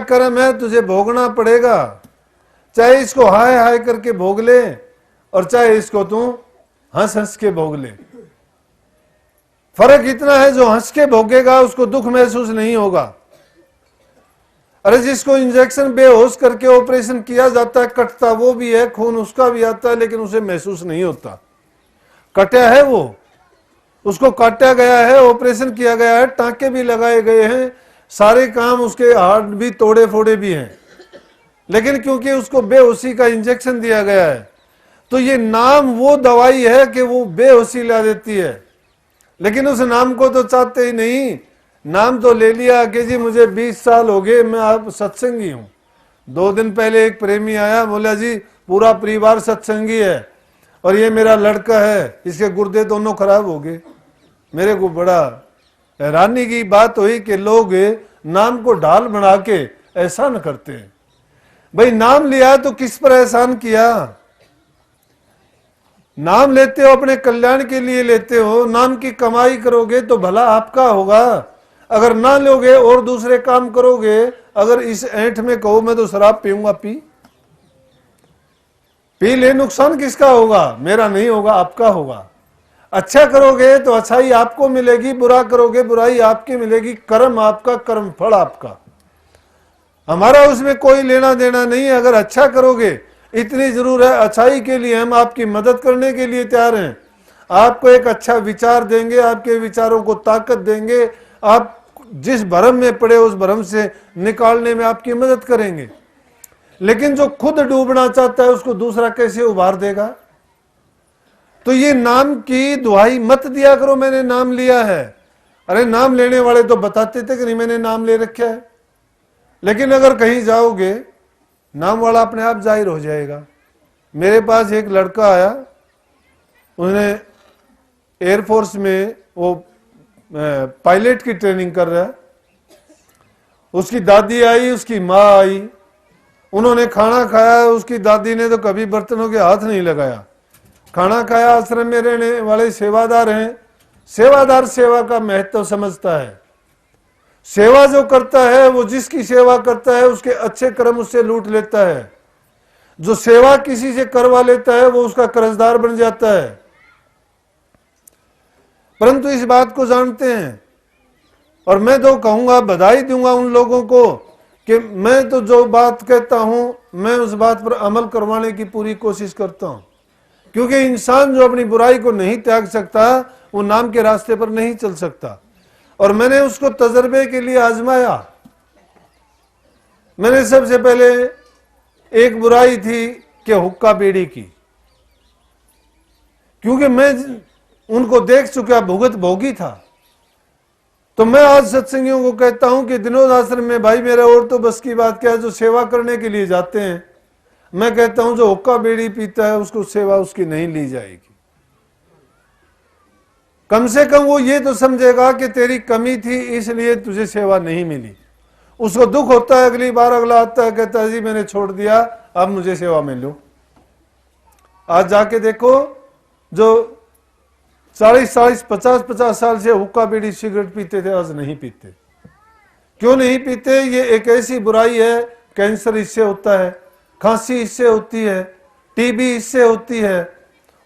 कर्म है तुझे भोगना पड़ेगा, चाहे इसको हाय हाय करके भोग ले और चाहे इसको तू हंस हंस के भोग ले। फर्क इतना है जो हंस के भोगेगा उसको दुख महसूस नहीं होगा। अरे जिसको इंजेक्शन बेहोश करके ऑपरेशन किया जाता है, कटता वो भी है, खून उसका भी आता है, लेकिन उसे महसूस नहीं होता। कटा है वो, उसको काटा गया है, ऑपरेशन किया गया है, टांके भी लगाए गए हैं, सारे काम उसके हार्ट भी तोड़े फोड़े भी हैं, लेकिन क्योंकि उसको बेहोशी का इंजेक्शन दिया गया है, तो ये नाम वो दवाई है कि वो बेहोशी ला देती है। लेकिन उस नाम को तो चाहते ही नहीं। नाम तो ले लिया कि जी मुझे 20 साल हो गए, मैं आप सत्संगी हूं। 2 दिन पहले एक प्रेमी आया, बोला जी पूरा परिवार सत्संगी है और ये मेरा लड़का है, इसके गुर्दे दोनों खराब हो गए। मेरे को बड़ा हैरानी की बात हुई कि लोग नाम को ढाल बना के एहसान करते हैं। भाई नाम लिया तो किस पर एहसान किया? नाम लेते हो अपने कल्याण के लिए लेते हो, नाम की कमाई करोगे तो भला आपका होगा। अगर ना लोगे और दूसरे काम करोगे, अगर इस ऐंठ में कहो मैं तो शराब पीऊंगा, पी ले, नुकसान किसका होगा? मेरा नहीं होगा, आपका होगा। अच्छा करोगे तो अच्छाई आपको मिलेगी, बुरा करोगे बुराई आपकी मिलेगी। कर्म आपका, कर्म फल आपका, हमारा उसमें कोई लेना देना नहीं है। अगर अच्छा करोगे, इतनी जरूर है अच्छाई के लिए हम आपकी मदद करने के लिए तैयार हैं। आपको एक अच्छा विचार देंगे, आपके विचारों को ताकत देंगे, आप जिस भ्रम में पड़े उस भ्रम से निकालने में आपकी मदद करेंगे। लेकिन जो खुद डूबना चाहता है उसको दूसरा कैसे उबार देगा? तो ये नाम की दुहाई मत दिया करो, मैंने नाम लिया है। अरे नाम लेने वाले तो बताते थे कि नहीं मैंने नाम ले रखा है, लेकिन अगर कहीं जाओगे नाम वाला अपने आप जाहिर हो जाएगा। मेरे पास एक लड़का आया, उसने एयरफोर्स में वो पायलट की ट्रेनिंग कर रहा है। उसकी दादी आई, उसकी माँ आई, उन्होंने खाना खाया। उसकी दादी ने तो कभी बर्तनों के हाथ नहीं लगाया। खाना खाया। आश्रम में रहने वाले सेवादार हैं, सेवादार सेवा का महत्व समझता है। सेवा जो करता है, वो जिसकी सेवा करता है उसके अच्छे कर्म उससे लूट लेता है। जो सेवा किसी से करवा लेता है वो उसका कर्जदार बन जाता है। परंतु इस बात को जानते हैं, और मैं तो कहूंगा, बधाई दूंगा उन लोगों को कि मैं तो जो बात कहता हूं मैं उस बात पर अमल करवाने की पूरी कोशिश करता हूं। क्योंकि इंसान जो अपनी बुराई को नहीं त्याग सकता वो नाम के रास्ते पर नहीं चल सकता। और मैंने उसको तजर्बे के लिए आजमाया। मैंने सबसे पहले एक बुराई थी कि हुक्का बीड़ी की, क्योंकि मैं उनको देख चुका, भुगत भोगी था। तो मैं आज सत्संगियों को कहता हूं कि दिनोद आश्रम में भाई मेरा और तो बस की बात क्या है, जो सेवा करने के लिए जाते हैं, मैं कहता हूं जो हुक्का बीड़ी पीता है उसको सेवा उसकी नहीं ली जाएगी। कम से कम वो ये तो समझेगा कि तेरी कमी थी इसलिए तुझे सेवा नहीं मिली। उसको दुख होता है, अगली बार अगला आता है, कहता है जी मैंने छोड़ दिया, अब मुझे सेवा में लो। आज जाके देखो जो 40-40, 50-50 साल से हुक्का बीड़ी सिगरेट पीते थे, आज नहीं पीते। क्यों नहीं पीते? ये एक ऐसी बुराई है, कैंसर इससे होता है, खांसी इससे होती है, टीबी इससे होती है,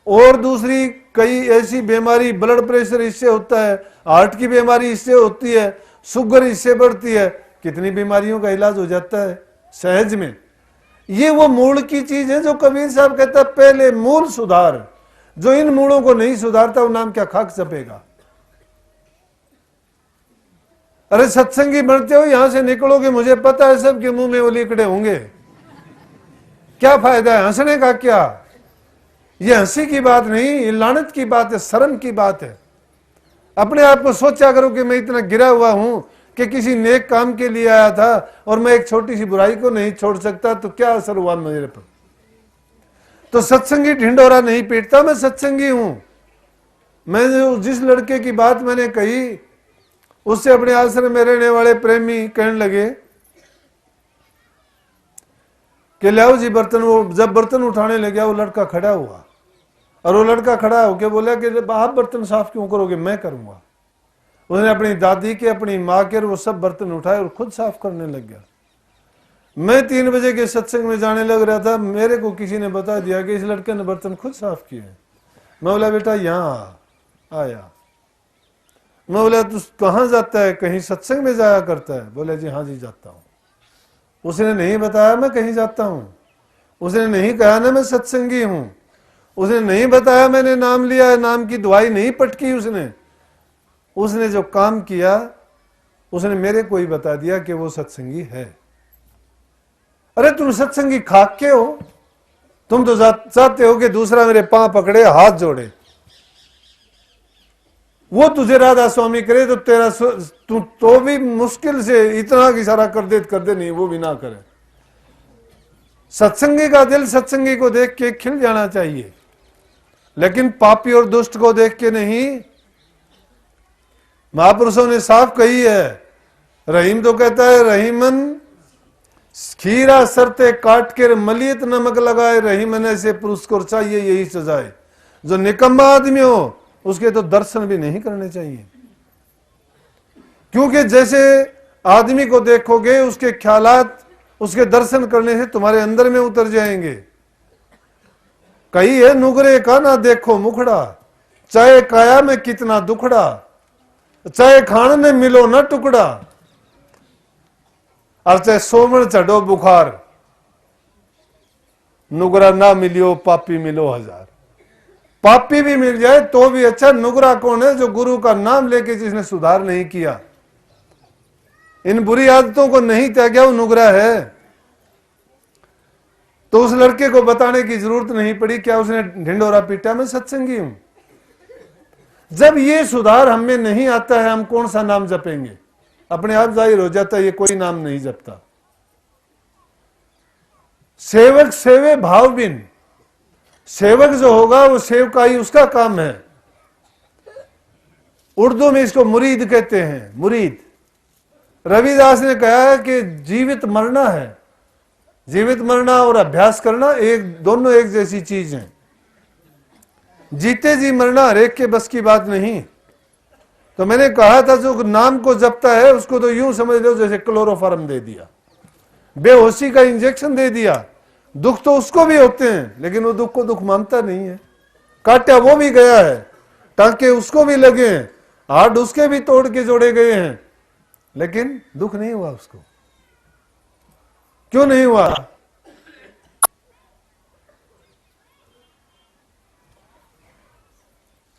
और दूसरी कई ऐसी बीमारी, ब्लड प्रेशर इससे होता है, हार्ट की बीमारी इससे होती है, शुगर इससे बढ़ती है। कितनी बीमारियों का इलाज हो जाता है सहज में। ये वो मूल की चीज है जो कबीर साहब कहता है पहले मूल सुधार। जो इन मूलों को नहीं सुधारता वो नाम क्या खाक चपेगा। अरे सत्संगी बनते हो, यहां से निकलोगे, मुझे पता है सबके मुंह में वो लिकड़े होंगे, क्या फायदा है हंसने का? क्या ये हंसी की बात नहीं, ये लानत की बात है, शर्म की बात है। अपने आप को सोचा करो कि मैं इतना गिरा हुआ हूं कि किसी नेक काम के लिए आया था और मैं एक छोटी सी बुराई को नहीं छोड़ सकता, तो क्या असर हुआ मेरे पर? तो सत्संगी ढिंडोरा नहीं पीटता, मैं सत्संगी हूं। मैं जिस लड़के की बात मैंने कही उससे अपने आश्रम में रहने वाले प्रेमी कहने लगे कि लाओ जी बर्तन। वो जब बर्तन उठाने लगे वो लड़का खड़ा हुआ, और वो लड़का खड़ा होकर बोला कि आप बर्तन साफ क्यों करोगे, मैं करूंगा। उसने अपनी दादी के, अपनी माँ के, वो सब बर्तन उठाए और खुद साफ करने लग गया। मैं 3 बजे के सत्संग में जाने लग रहा था, मेरे को किसी ने बता दिया कि इस लड़के ने बर्तन खुद साफ किए। मैं बोला बेटा यहाँ आया। मैं बोला तू कहाँ जाता है, कहीं सत्संग में जाया करता है? बोले जी हाँ जी जाता हूँ। उसने नहीं बताया मैं कहीं जाता हूँ, उसने नहीं कहा ना मैं सत्संगी हूँ, उसने नहीं बताया मैंने नाम लिया है, नाम की दवाई नहीं पटकी उसने जो काम किया उसने मेरे को ही बता दिया कि वो सत्संगी है। अरे तुम सत्संगी खाक के हो, तुम तो चाहते हो कि दूसरा मेरे पांव पकड़े हाथ जोड़े, वो तुझे राधा स्वामी करे तो तेरा तू तो भी मुश्किल से इतना इशारा कर दे नहीं, वो भी ना करे। सत्संगी का दिल सत्संगी को देख के खिल जाना चाहिए, लेकिन पापी और दुष्ट को देख के नहीं। महापुरुषों ने साफ कही है, रहीम तो कहता है रहीमन खीरा सरते काट कर मलियत नमक लगाए, रहीमन ऐसे पुरुष को चाहिए यही सजाए। जो निकम्मा आदमी हो उसके तो दर्शन भी नहीं करने चाहिए, क्योंकि जैसे आदमी को देखोगे उसके ख्यालात उसके दर्शन करने से तुम्हारे अंदर में उतर जाएंगे। कही है नुगरे का ना देखो मुखड़ा, चाहे काया में कितना दुखड़ा, चाहे खान में मिलो ना टुकड़ा, और चाहे सोमन चढ़ो बुखार, नुगरा ना मिलियो पापी मिलो हजार। पापी भी मिल जाए तो भी अच्छा, नुगरा कौन है? जो गुरु का नाम लेके जिसने सुधार नहीं किया, इन बुरी आदतों को नहीं त्यागा, वो नुगरा है। तो उस लड़के को बताने की जरूरत नहीं पड़ी, क्या उसने ढिंडोरा पीटा मैं सत्संगी हूं। जब ये सुधार हमें नहीं आता है, हम कौन सा नाम जपेंगे? अपने आप जाहिर हो जाता है ये कोई नाम नहीं जपता। सेवक सेवे भाव बिन, सेवक जो होगा वो सेवकाई उसका काम है। उर्दू में इसको मुरीद कहते हैं, मुरीद। रविदास ने कहा है कि जीवित मरना है, जीवित मरना और अभ्यास करना दोनों एक जैसी चीज हैं। जीते जी मरना हर एक के बस की बात नहीं। तो मैंने कहा था जो नाम को जपता है उसको तो यूं समझ लो जैसे क्लोरोफार्म दे दिया, बेहोशी का इंजेक्शन दे दिया। दुख तो उसको भी होते हैं, लेकिन वो दुख को दुख मानता नहीं है। काटा वो भी गया है, टांके उसको भी लगे हैं, हाथ उसके भी तोड़ के जोड़े गए हैं, लेकिन दुख नहीं हुआ उसको। क्यों नहीं हुआ?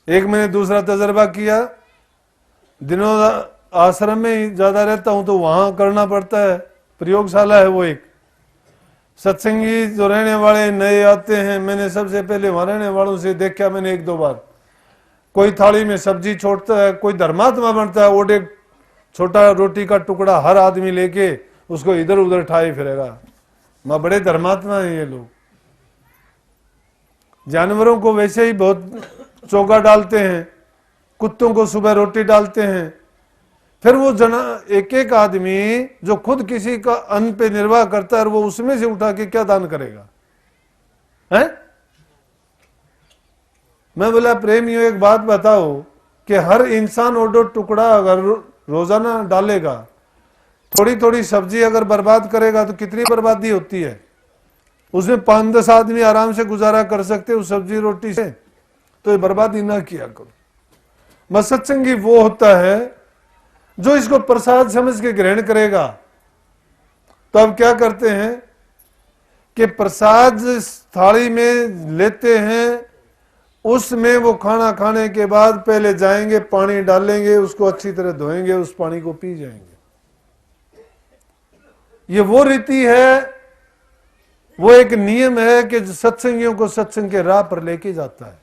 एक मैंने दूसरा तजर्बा किया, दिनों आश्रम में ही ज्यादा रहता हूं तो वहां करना पड़ता है, प्रयोगशाला है वो एक। सत्संगी जो रहने वाले नए आते हैं, मैंने सबसे पहले वहां रहने वालों से देखा मैंने 1-2 बार, कोई थाली में सब्जी छोड़ता है, कोई धर्मात्मा बनता है, वो एक छोटा रोटी का टुकड़ा हर आदमी लेके उसको इधर उधर ठाए फिरेगा। मां बड़े धर्मात्मा हैं ये लोग। जानवरों को वैसे ही बहुत चोगा डालते हैं, कुत्तों को सुबह रोटी डालते हैं। फिर वो एक एक आदमी जो खुद किसी का अन्न पे निर्वाह करता है, वो उसमें से उठा के क्या दान करेगा? हैं? मैं बोला प्रेमियों एक बात बताओ कि हर इंसान ओडो टुकड़ा अगर रोजाना डालेगा, थोड़ी थोड़ी सब्जी अगर बर्बाद करेगा तो कितनी बर्बादी होती है? उसमें 5-10 आदमी आराम से गुजारा कर सकते उस सब्जी रोटी से, तो ये बर्बादी ना किया करो। बस सत्संगी वो होता है जो इसको प्रसाद समझ के ग्रहण करेगा। तो अब क्या करते हैं कि प्रसाद थाली में लेते हैं, उसमें वो खाना खाने के बाद पहले जाएंगे, पानी डालेंगे, उसको अच्छी तरह धोएंगे, उस पानी को पी जाएंगे। ये वो रीति है, वो एक नियम है कि सत्संगियों को सत्संग के राह पर लेके जाता है।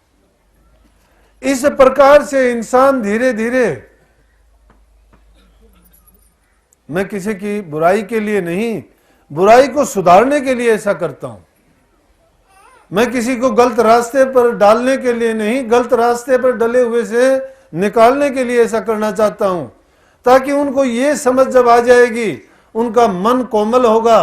इस प्रकार से इंसान धीरे धीरे, मैं किसी की बुराई के लिए नहीं, बुराई को सुधारने के लिए ऐसा करता हूं। मैं किसी को गलत रास्ते पर डालने के लिए नहीं, गलत रास्ते पर डले हुए से निकालने के लिए ऐसा करना चाहता हूं, ताकि उनको ये समझ जब आ जाएगी, उनका मन कोमल होगा,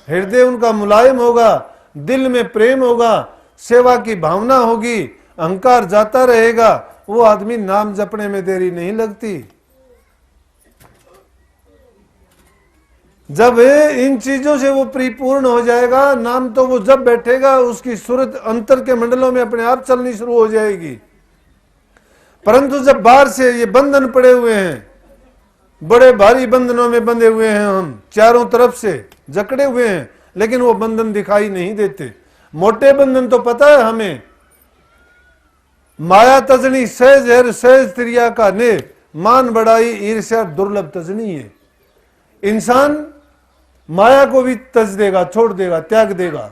हृदय उनका मुलायम होगा, दिल में प्रेम होगा, सेवा की भावना होगी, अहंकार जाता रहेगा, वो आदमी नाम जपने में देरी नहीं लगती। जब इन चीजों से वो परिपूर्ण हो जाएगा, नाम तो वो जब बैठेगा उसकी सूरत अंतर के मंडलों में अपने आप चलनी शुरू हो जाएगी। परंतु जब बाहर से ये बंधन पड़े हुए हैं, बड़े भारी बंधनों में बंधे हुए हैं, हम चारों तरफ से जकड़े हुए हैं, लेकिन वो बंधन दिखाई नहीं देते। मोटे बंधन तो पता है हमें, माया तजनी सहज हर सहज त्रिया का ने, मान बढ़ाई ईर्ष्या दुर्लभ तजनी है। इंसान माया को भी तज देगा, छोड़ देगा, त्याग देगा।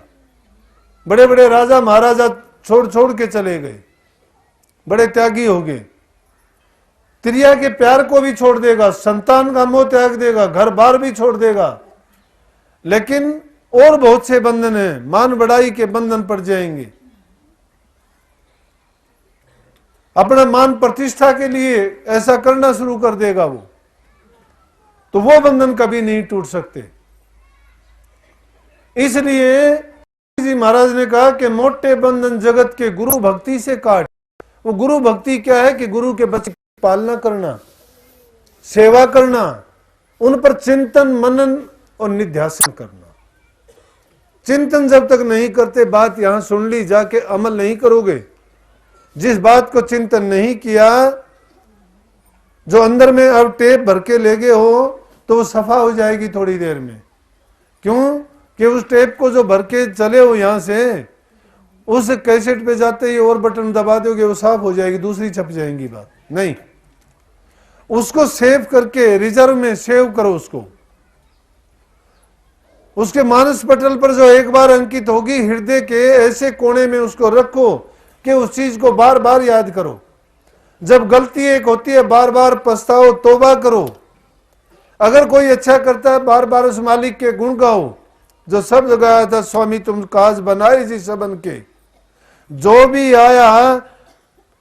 बड़े बड़े राजा महाराजा छोड़ छोड़ के चले गए, बड़े त्यागी हो गए। त्रिया के प्यार को भी छोड़ देगा, संतान का मोह त्याग देगा, घर बार भी छोड़ देगा। लेकिन और बहुत से बंधन हैं, मान बढ़ाई के बंधन पड़ जाएंगे। अपना मान प्रतिष्ठा के लिए ऐसा करना शुरू कर देगा वो, तो वो बंधन कभी नहीं टूट सकते। इसलिए जी महाराज ने कहा कि मोटे बंधन जगत के गुरु भक्ति से काट। वो गुरु भक्ति क्या है कि गुरु के बच्चे की पालना करना, सेवा करना, उन पर चिंतन मनन और निध्यासन करना। चिंतन जब तक नहीं करते, बात यहां सुन ली, जाके अमल नहीं करोगे। जिस बात को चिंतन नहीं किया, जो अंदर में अब टेप भर के ले गए हो, तो वो सफा हो जाएगी थोड़ी देर में। क्यों कि उस टेप को जो भर के चले हो यहां से, उस कैसेट पे जाते ही और बटन दबा दोगे, वो साफ हो जाएगी, दूसरी छप जाएंगी बात। नहीं, उसको सेव करके रिजर्व में सेव करो उसको। उसके मानस पटल पर जो एक बार अंकित होगी, हृदय के ऐसे कोने में उसको रखो कि उस चीज को बार बार याद करो। जब गलती एक होती है, बार बार पछताओ, तौबा करो। अगर कोई अच्छा करता है, बार बार उस मालिक के गुण गाओ। जो शब्द गाया था, स्वामी तुम काज बनाए जी सबन के, जो भी आया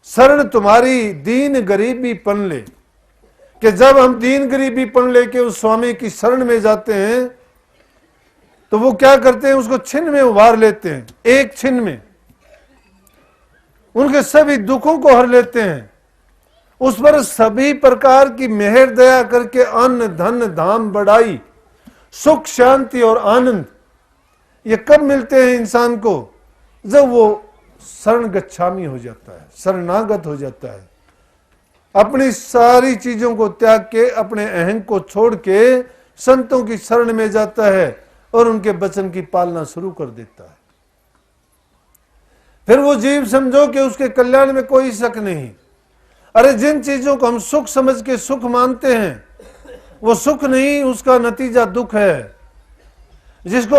शरण तुम्हारी दीन गरीबी पन ले। कि जब हम दीन गरीबी पन लेके उस स्वामी की शरण में जाते हैं, तो वो क्या करते हैं, उसको छिन में उभार लेते हैं, एक छिन में उनके सभी दुखों को हर लेते हैं। उस पर सभी प्रकार की मेहर दया करके अन्न धन धाम बढ़ाई, सुख शांति और आनंद, ये कब मिलते हैं इंसान को? जब वो शरण गच्छामी हो जाता है, शरणागत हो जाता है, अपनी सारी चीजों को त्याग के, अपने अहं को छोड़ के संतों की शरण में जाता है और उनके वचन की पालना शुरू कर देता है। फिर वो जीव समझो कि उसके कल्याण में कोई शक नहीं। अरे जिन चीजों को हम सुख समझ के सुख मानते हैं, वो सुख नहीं, उसका नतीजा दुख है। जिसको